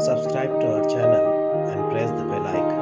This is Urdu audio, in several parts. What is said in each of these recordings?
Subscribe to our channel and press the bell icon.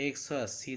180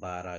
12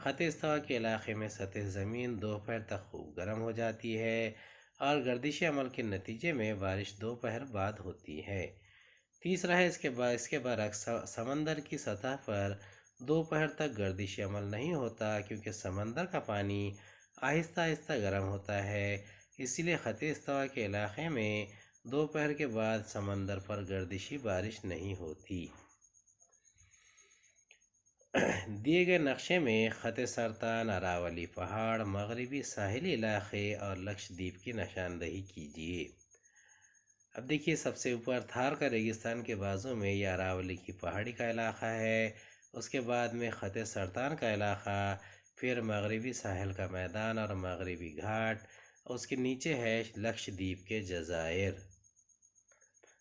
خط استوا کے علاقے میں سطح زمین دوپہر تک خوب گرم ہو جاتی ہے اور گردشی عمل کے نتیجے میں بارش دوپہر بعد ہوتی ہے۔ تیسرا ہے اس کے برعکس سمندر کی سطح پر دوپہر تک گردشی عمل نہیں ہوتا، کیونکہ سمندر کا پانی آہستہ آہستہ گرم ہوتا ہے، اسی لیے خط استوا کے علاقے میں دوپہر کے بعد سمندر پر گردشی بارش نہیں ہوتی۔ دیے گئے نقشے میں خط سرطان، اراولی پہاڑ، مغربی ساحلی علاقے اور لکشدیپ کی نشاندہی کیجیے۔ اب دیکھیے، سب سے اوپر تھار کا ریگستان کے بازو میں یہ اراولی کی پہاڑی کا علاقہ ہے، اس کے بعد میں خط سرطان کا علاقہ، پھر مغربی ساحل کا میدان اور مغربی گھاٹ، اس کے نیچے ہے لکشدیپ کے جزائر۔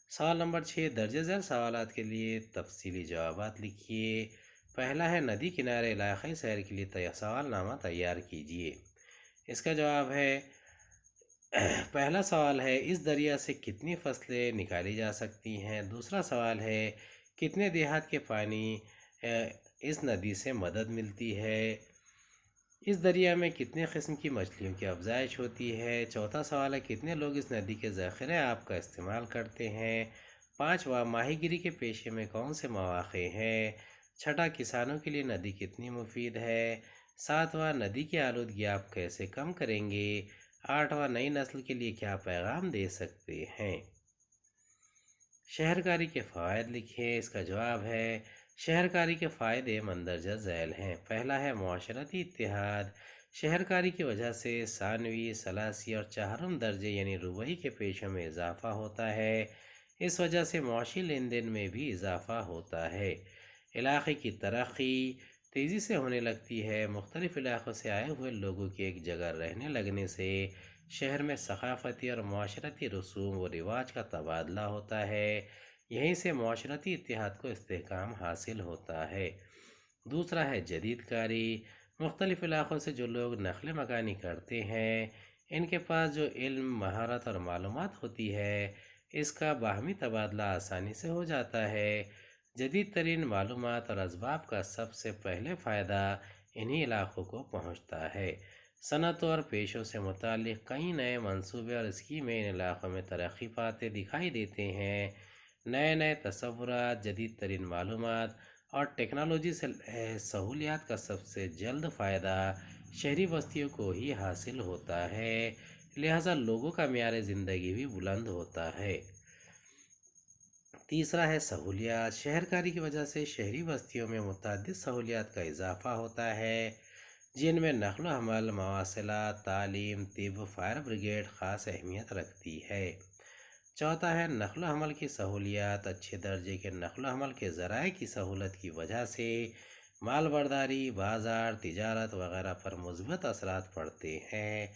سوال نمبر 6، درجہ ذیل سوالات کے لیے تفصیلی جوابات لکھیے۔ پہلا ہے ندی کنارے علاقائی سیر کے لیے سوال نامہ تیار کیجیے۔ اس کا جواب ہے، پہلا سوال ہے اس دریا سے کتنی فصلیں نکالی جا سکتی ہیں۔ دوسرا سوال ہے کتنے دیہات کے پانی اس ندی سے مدد ملتی ہے۔ اس دریا میں کتنے قسم کی مچھلیوں کی افزائش ہوتی ہے۔ چوتھا سوال ہے کتنے لوگ اس ندی کے ذخیرہ آب کا استعمال کرتے ہیں۔ پانچواں، ماہی گیری کے پیشے میں کون سے مواقع ہیں۔ چھٹا، کسانوں کے لیے ندی کتنی مفید ہے۔ ساتواں، ندی کی آلودگی آپ کیسے کم کریں گے۔ آٹھواں، نئی نسل کے لیے کیا پیغام دے سکتے ہیں۔ شہرکاری کے فوائد لکھیں۔ اس کا جواب ہے، شہرکاری کے فائدے مندرجہ ذیل ہیں۔ پہلا ہے معاشرتی اتحاد۔ شہرکاری کی وجہ سے ثانوی، ثالثی اور چہارم درجے یعنی ربوی کے پیشوں میں اضافہ ہوتا ہے، اس وجہ سے معاشی لین دین میں بھی اضافہ ہوتا ہے۔ علاقے کی ترقی تیزی سے ہونے لگتی ہے۔ مختلف علاقوں سے آئے ہوئے لوگوں کی ایک جگہ رہنے لگنے سے شہر میں ثقافتی اور معاشرتی رسوم و رواج کا تبادلہ ہوتا ہے، یہیں سے معاشرتی اتحاد کو استحکام حاصل ہوتا ہے۔ دوسرا ہے جدید کاری۔ مختلف علاقوں سے جو لوگ نقل مکانی کرتے ہیں، ان کے پاس جو علم، مہارت اور معلومات ہوتی ہے، اس کا باہمی تبادلہ آسانی سے ہو جاتا ہے۔ جدید ترین معلومات اور اسباب کا سب سے پہلے فائدہ انہی علاقوں کو پہنچتا ہے۔ صنعتوں اور پیشوں سے متعلق کئی نئے منصوبے اور اسکیمیں ان علاقوں میں ترقی پاتے دکھائی دیتے ہیں۔ نئے تصورات، جدید ترین معلومات اور ٹیکنالوجی سے سہولیات کا سب سے جلد فائدہ شہری بستیوں کو ہی حاصل ہوتا ہے، لہٰذا لوگوں کا معیار زندگی بھی بلند ہوتا ہے۔ تیسرا ہے سہولیات۔ شہرکاری کی وجہ سے شہری بستیوں میں متعدد سہولیات کا اضافہ ہوتا ہے، جن میں نقل و حمل، مواصلات، تعلیم، طب، فائر بریگیڈ خاص اہمیت رکھتی ہے۔ چوتھا ہے نقل و حمل کی سہولیات۔ اچھے درجے کے نقل و حمل کے ذرائع کی سہولت کی وجہ سے مال برداری، بازار، تجارت وغیرہ پر مثبت اثرات پڑتے ہیں۔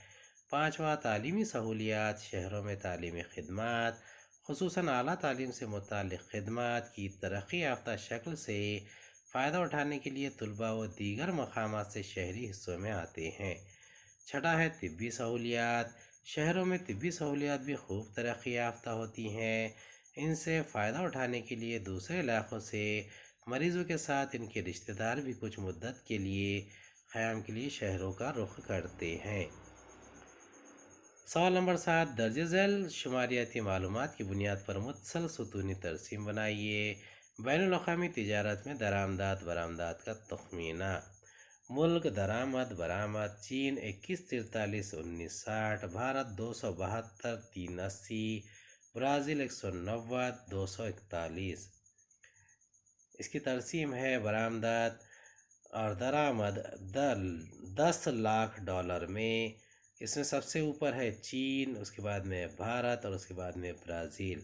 پانچواں، تعلیمی سہولیات۔ شہروں میں تعلیمی خدمات، خصوصاً اعلیٰ تعلیم سے متعلق خدمات کی ترقی یافتہ شکل سے فائدہ اٹھانے کے لیے طلباء و دیگر مقامات سے شہری حصوں میں آتے ہیں۔ چھٹا ہے طبی سہولیات۔ شہروں میں طبی سہولیات بھی خوب ترقی یافتہ ہوتی ہیں، ان سے فائدہ اٹھانے کے لیے دوسرے علاقوں سے مریضوں کے ساتھ ان کے رشتہ دار بھی کچھ مدت کے لیے قیام کے لیے شہروں کا رخ کرتے ہیں۔ سوال نمبر 7، درجہ ذیل شماریاتی معلومات کی بنیاد پر متصل ستونی ترسیم بنائیے۔ بین الاقوامی تجارت میں درآمدات برآمدات کا تخمینہ۔ ملک درآمد برآمد: چین 2143 1960، بھارت 272 380، برازیل 190 241۔ اس کی ترسیم ہے برآمدات اور درآمد 10 لاکھ ڈالر میں۔ اس میں سب سے اوپر ہے چین، اس کے بعد میں بھارت اور اس کے بعد میں برازیل۔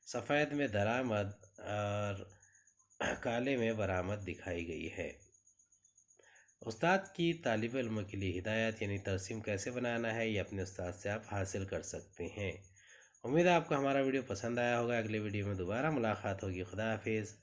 سفید میں درآمد اور کالے میں برآمد دکھائی گئی ہے۔ استاد کی طالب علموں کے لیے ہدایت یعنی ترسیم کیسے بنانا ہے، یہ اپنے استاد سے آپ حاصل کر سکتے ہیں۔ امید ہے آپ کو ہمارا ویڈیو پسند آیا ہوگا۔ اگلے ویڈیو میں دوبارہ ملاقات ہوگی۔ خدا حافظ۔